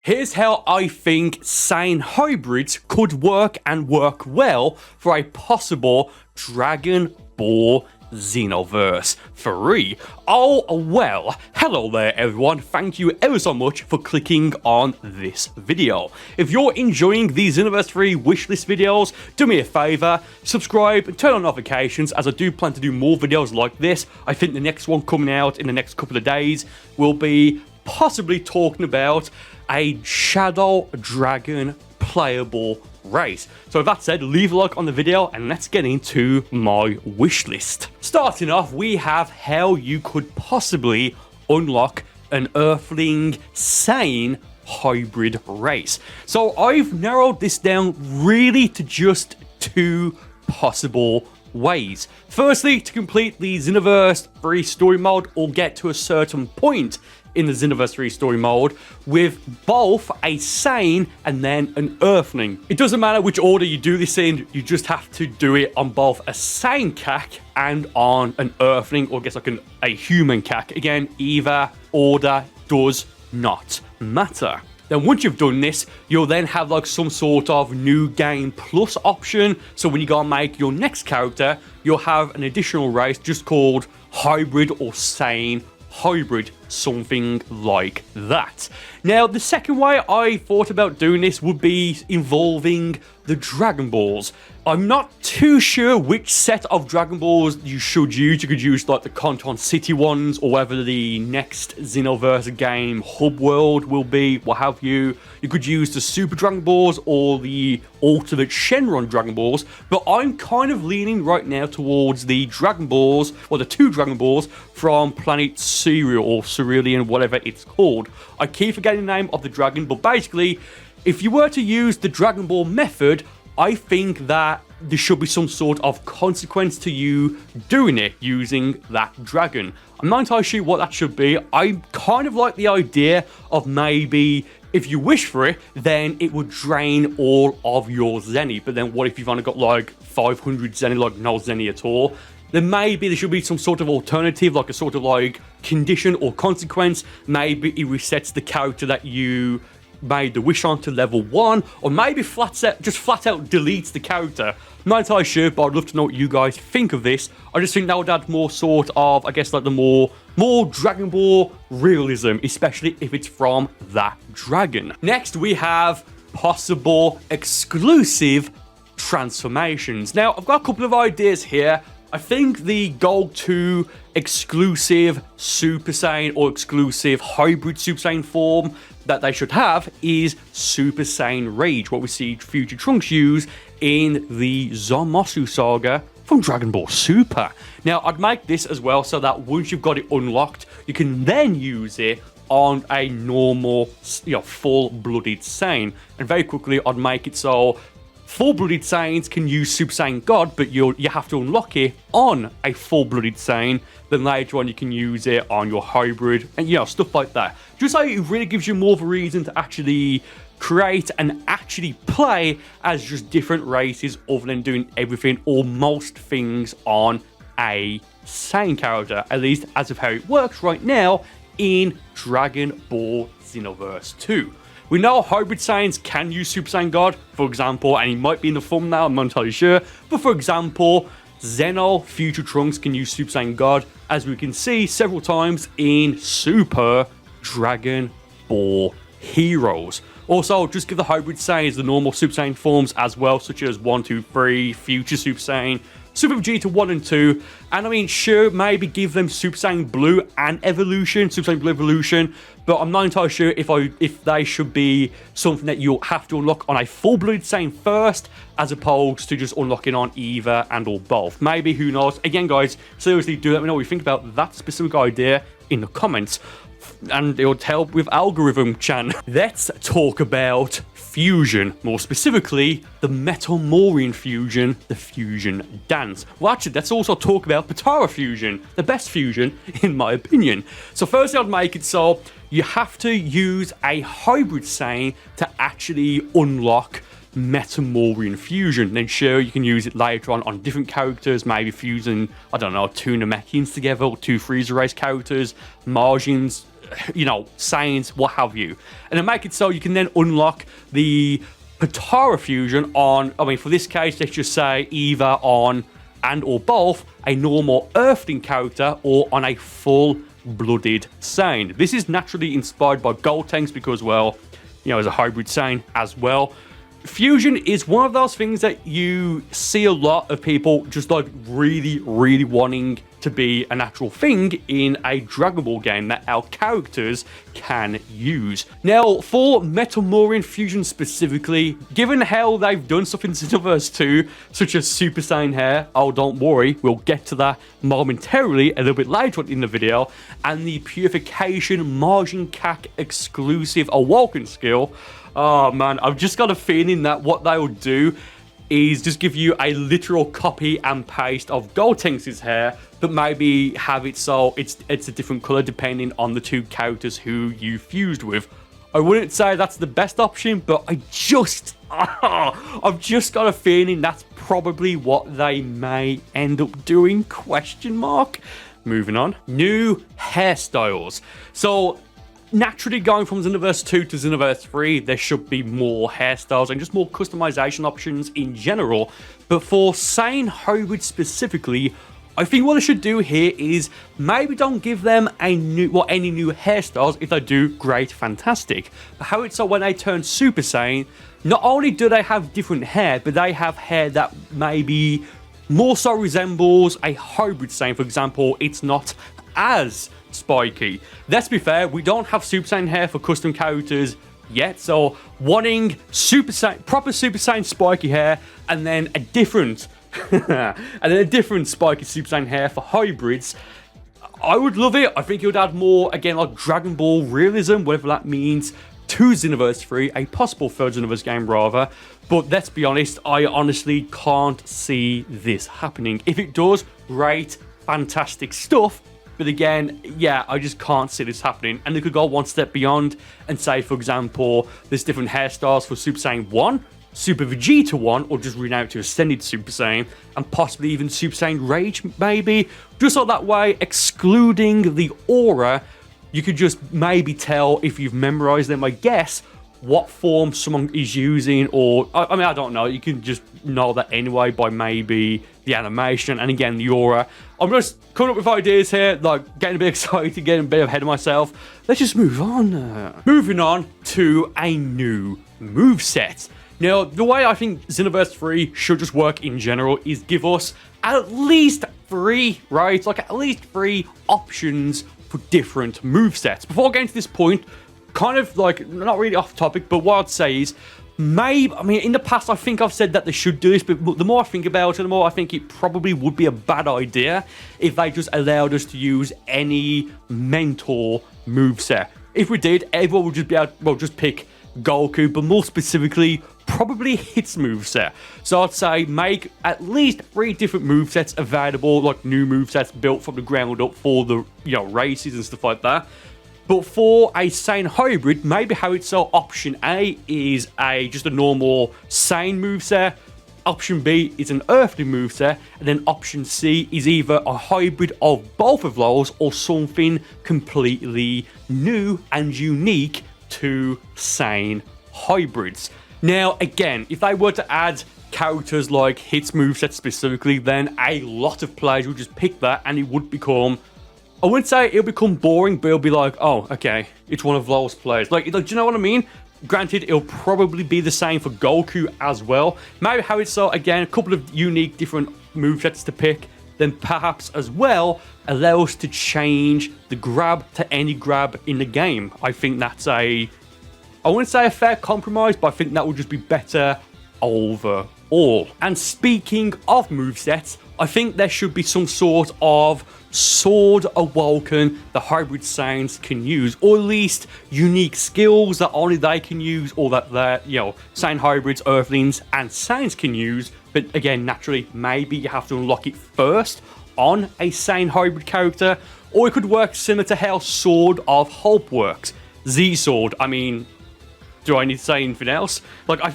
Here's how I think Saiyan Hybrids could work and work well for a possible Dragon Ball Xenoverse 3. Oh, well, hello there everyone, thank you ever so much for clicking on this video. If you're enjoying the Xenoverse 3 wishlist videos, do me a favour, subscribe and turn on notifications as I do plan to do more videos like this. I think the next one coming out in the next couple of days will be possibly talking about a Shadow Dragon playable race. So with that said, leave a like on the video and let's get into my wish list. Starting off, we have how you could possibly unlock an Earthling Saiyan hybrid race. So I've narrowed this down really to just two possible ways. Firstly, to complete the Xenoverse 3 story mode or get to a certain point in the Xenoverse 3 story mode with both a Saiyan and then an Earthling. It doesn't matter which order you do this in, you just have to do it on both a Saiyan CAC and on an Earthling, or I guess like a human CAC. Again, either order does not matter. Then once you've done this, you'll then have like some sort of new game plus option. So when you go and make your next character, you'll have an additional race just called Hybrid or Saiyan Hybrid, something like that. Now, the second way I thought about doing this would be involving the Dragon Balls. I'm not too sure which set of Dragon Balls you should use. You could use like the Canton City ones, or whether the next Xenoverse game hub world will be, what have you. You could use the Super Dragon Balls or the alternate Shenron Dragon Balls, but I'm kind of leaning right now towards the Dragon Balls, or the two Dragon Balls from Planet Cereal or Cerulean, whatever it's called. I keep forgetting the name of the dragon, but basically, if you were to use the Dragon Ball method, I think that there should be some sort of consequence to you doing it using that dragon. I'm not entirely sure what that should be. I kind of like the idea of maybe if you wish for it, then it would drain all of your Zenny. But then what if you've only got like 500 Zenny, like no Zenny at all? Then maybe there should be some sort of alternative, like a sort of like condition or consequence. Maybe it resets the character that you made the wish on to level 1, or maybe just flat out deletes the character. I'm not entirely sure, but I'd love to know what you guys think of this. I just think that would add more sort of, I guess, like the more Dragon Ball realism, especially if it's from that dragon. Next, we have possible exclusive transformations. Now, I've got a couple of ideas here. I think the goal to exclusive Super Saiyan or exclusive hybrid Super Saiyan form that they should have is Super Saiyan Rage, what we see Future Trunks use in the Zamasu saga from Dragon Ball Super. Now, I'd make this as well so that once you've got it unlocked, you can then use it on a normal, full-blooded Saiyan. And very quickly, I'd make it so full-blooded Saiyans can use Super Saiyan God, but you have to unlock it on a full-blooded Saiyan. Then later on, you can use it on your hybrid and, stuff like that. Just so it really gives you more of a reason to actually create and actually play as just different races other than doing everything or most things on a Saiyan character, at least as of how it works right now in Dragon Ball Xenoverse 2. We know Hybrid Saiyans can use Super Saiyan God, for example, and he might be in the thumbnail, I'm not entirely sure. But for example, Zeno Future Trunks can use Super Saiyan God, as we can see several times in Super Dragon Ball Heroes. Also, just give the Hybrid Saiyans the normal Super Saiyan forms as well, such as 1, 2, 3, Future Super Saiyan, Super Vegeta 1 and 2, and I mean, sure, maybe give them Super Saiyan Blue and Evolution, Super Saiyan Blue Evolution, but I'm not entirely sure if they should be something that you'll have to unlock on a full-blooded Saiyan first, as opposed to just unlocking on either and or both. Maybe, who knows? Again, guys, seriously, do let me know what you think about that specific idea in the comments, and it would help with algorithm chan. Let's talk about fusion, more specifically the Metamorian fusion, the fusion dance. Well, actually, let's also talk about Potara fusion, the best fusion in my opinion. So firstly, I'd make it so you have to use a hybrid Saiyan to actually unlock Metamorian fusion. Then sure, you can use it later on different characters, maybe fusing, I don't know, two Namekians together or two Frieza race characters, Margins Saiyans, what have you. And then make it so you can then unlock the Potara fusion on, for this case, let's just say either on and or both a normal Earthling character or on a full-blooded Saiyan. This is naturally inspired by Gotenks because, well, as a hybrid Saiyan as well. Fusion is one of those things that you see a lot of people just like really, really wanting to be an actual thing in a Dragon Ball game that our characters can use. Now, for Metamorian Fusion specifically, given how they've done stuff in Xenoverse 2, such as Super Saiyan hair, oh, don't worry, we'll get to that momentarily a little bit later in the video, and the Purification Margin CAC exclusive Awokens skill, oh man, I've just got a feeling that what they will do is just give you a literal copy and paste of Gotenks' hair, but maybe have it so it's a different color depending on the two characters who you fused with. I wouldn't say that's the best option, but I've just got a feeling that's probably what they may end up doing, ? Moving on. New hairstyles. So, naturally, going from Xenoverse 2 to Xenoverse 3, there should be more hairstyles and just more customization options in general. But for Saiyan Hybrids specifically, I think what they should do here is maybe don't give them any new hairstyles. If they do, great, fantastic. But how it's so when they turn Super Saiyan, not only do they have different hair, but they have hair that maybe more so resembles a hybrid Saiyan. For example, it's not as spiky. Let's be fair, we don't have Super Saiyan hair for custom characters yet, so wanting proper Super Saiyan spiky hair and then a different spiky Super Saiyan hair for hybrids, I would love it. I think it would add more, again, like Dragon Ball realism, whatever that means, to Xenoverse 3, a possible third Xenoverse game rather. But let's be honest, I honestly can't see this happening. If it does, great, fantastic stuff. But again, yeah, I just can't see this happening. And they could go one step beyond and say, for example, there's different hairstyles for Super Saiyan 1, Super Vegeta 1, or just rename it to Ascended Super Saiyan, and possibly even Super Saiyan Rage, maybe. Just so that way, excluding the aura, you could just maybe tell if you've memorized them, I guess, what form someone is using, or I don't know, you can just know that anyway by maybe the animation and again the aura. I'm just coming up with ideas here, like getting a bit excited, getting a bit ahead of myself. Let's just move on. Moving on to a new moveset. Now, the way I think Xenoverse 3 should just work in general is give us at least 3, right? Like at least 3 options for different movesets. Before getting to this point, kind of like, not really off topic, but what I'd say is, maybe, in the past I think I've said that they should do this, but the more I think about it, the more I think it probably would be a bad idea if they just allowed us to use any mentor moveset. If we did, everyone would just be able, well, just pick Goku, but more specifically, probably hits moveset. So I'd say make at least 3 different movesets available, like new movesets built from the ground up for the races and stuff like that. But for a Saiyan hybrid, maybe how it's so option A is just a normal Saiyan moveset, option B is an earthly moveset, and then option C is either a hybrid of both of those or something completely new and unique to Saiyan hybrids. Now, again, if they were to add characters like hits moveset specifically, then a lot of players would just pick that and it would become, I wouldn't say it'll become boring, but it'll be like, oh, okay, it's one of those players. Like, do you know what I mean? Granted, it'll probably be the same for Goku as well. Maybe how it's so, again, a couple of unique different movesets to pick, then perhaps as well allow us to change the grab to any grab in the game. I think that's I wouldn't say a fair compromise, but I think that would just be better overall. And speaking of movesets, I think there should be some sort of sword awoken the hybrid Saiyans can use, or at least unique skills that only they can use, or that their Saiyan hybrids, earthlings, and Saiyans can use. But again, naturally, maybe you have to unlock it first on a Saiyan hybrid character, or it could work similar to how Sword of Hope works. Z-Sword, do I need to say anything else?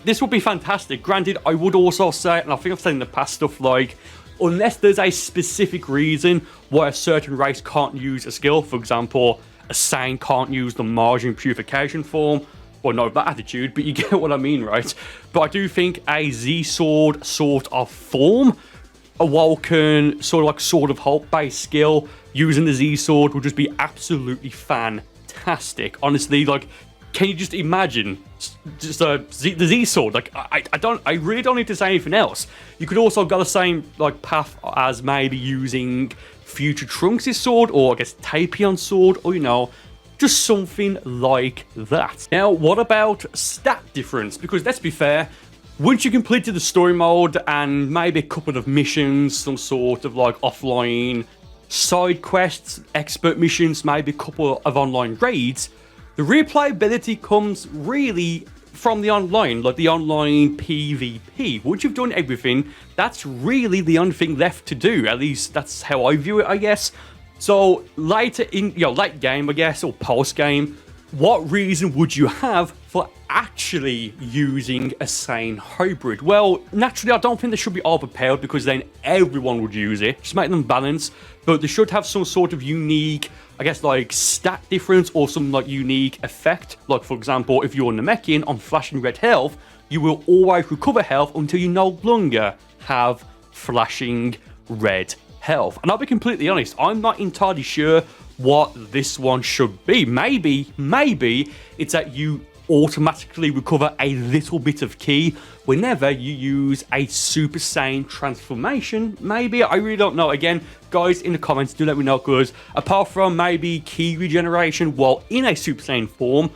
This would be fantastic. Granted, I would also say, and I think I've said in the past stuff like, unless there's a specific reason why a certain race can't use a skill, for example, a Saiyan can't use the margin purification form. Well, no, that attitude, but you get what I mean, right? But I do think a Z-Sword sort of form, Awoken, sort of like Sword of Hope based skill, using the Z-Sword would just be absolutely fantastic. Honestly, like, can you just imagine just the Z-Sword? Like, I really don't need to say anything else. You could also go the same like path as maybe using Future Trunks' sword, or I guess Tapion's sword, or you know, just something like that. Now, what about stat difference? Because let's be fair, once you completed the story mode and maybe a couple of missions, some sort of like offline side quests, expert missions, maybe a couple of online raids, the replayability comes really from the online, like the online PvP. Once you've done everything, that's really the only thing left to do. At least that's how I view it, I guess. So later in, late game, I guess, or post game, what reason would you have for actually using a Saiyan Hybrid? Well, naturally, I don't think they should be overpowered because then everyone would use it. Just make them balance, but they should have some sort of unique, I guess, like stat difference or some like unique effect. Like, for example, if you're Namekian on flashing red health, you will always recover health until you no longer have flashing red health. And I'll be completely honest, I'm not entirely sure what this one should be. Maybe it's that you automatically recover a little bit of ki whenever you use a Super Saiyan transformation. Maybe, I really don't know. Again, guys, in the comments, do let me know, because apart from maybe ki regeneration while in a Super Saiyan form,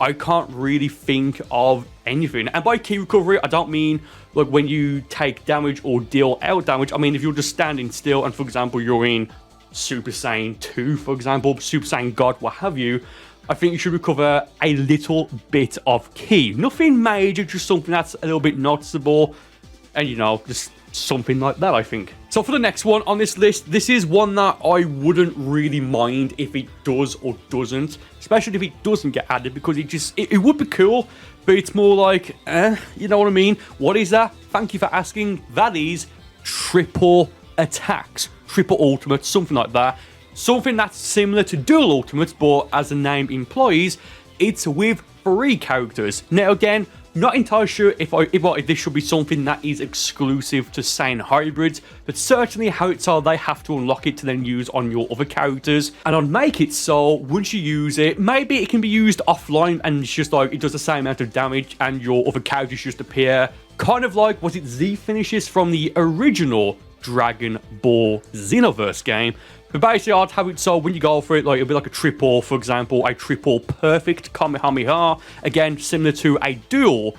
I can't really think of anything. And by ki recovery, I don't mean like when you take damage or deal out damage. I mean if you're just standing still and, for example, you're in Super Saiyan 2, for example, Super Saiyan God, what have you, I think you should recover a little bit of ki. Nothing major, just something that's a little bit noticeable. And, you know, just something like that, I think. So for the next one on this list, this is one that I wouldn't really mind if it does or doesn't. Especially if it doesn't get added, because it would be cool. But it's more like, you know what I mean? What is that? Thank you for asking. That is triple attacks. Triple ultimates, something like that. Something that's similar to dual ultimates, but as the name implies, it's with 3 characters. Now again, not entirely sure if this should be something that is exclusive to Saiyan Hybrids, but certainly how it's so they have to unlock it to then use on your other characters. And on Make It So, once you use it, maybe it can be used offline and it's just like it does the same amount of damage and your other characters just appear. Kind of like, was it Z finishes from the original Dragon Ball Xenoverse game? But basically, I'd have it so when you go for it, like it'll be like a triple, for example, a triple perfect Kamehameha. Again, similar to a dual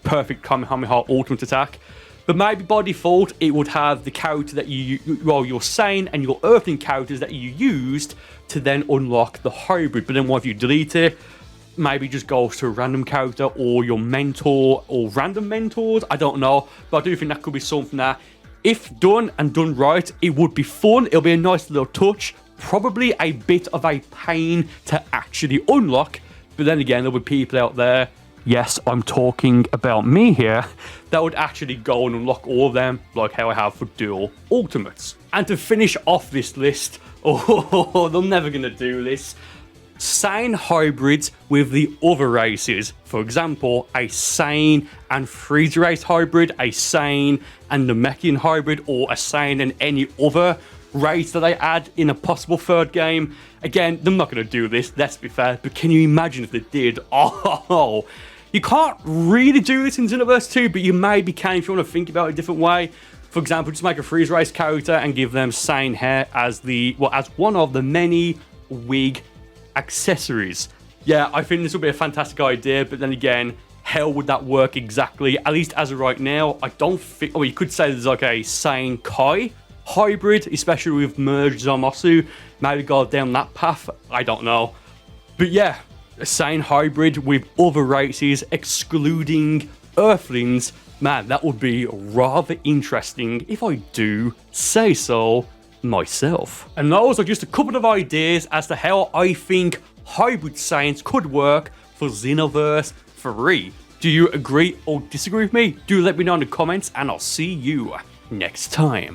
perfect Kamehameha ultimate attack. But maybe by default, it would have the character that your Saiyan and your Earthling characters that you used to then unlock the hybrid. But then what if you delete it? Maybe it just goes to a random character or your mentor or random mentors. I don't know. But I do think that could be something that, if done and done right, it would be fun. It'll be a nice little touch. Probably a bit of a pain to actually unlock. But then again, there'll be people out there, yes, I'm talking about me here, that would actually go and unlock all of them, like how I have for dual ultimates. And to finish off this list, oh, they're never going to do this, Saiyan hybrids with the other races. For example, a Saiyan and Frieza race hybrid, a Saiyan and Namekian hybrid, or a Saiyan and any other race that they add in a possible third game. Again, they're not going to do this, let's be fair, but can you imagine if they did? Oh, you can't really do this in Xenoverse 2, but you maybe can if you want to think about it a different way. For example, just make a Frieza race character and give them Saiyan hair as as one of the many wig accessories. Yeah, I think this would be a fantastic idea, but then again, how would that work exactly? At least as of right now, I don't think... Oh, you could say there's like a Saiyan Kai hybrid, especially with merged Zamasu. Maybe go down that path. I don't know. But yeah, a Saiyan hybrid with other races, excluding Earthlings. Man, that would be rather interesting, if I do say so myself. And those are just a couple of ideas as to how I think hybrid Saiyans could work for Xenoverse 3. Do you agree or disagree with me? Do let me know in the comments, and I'll see you next time.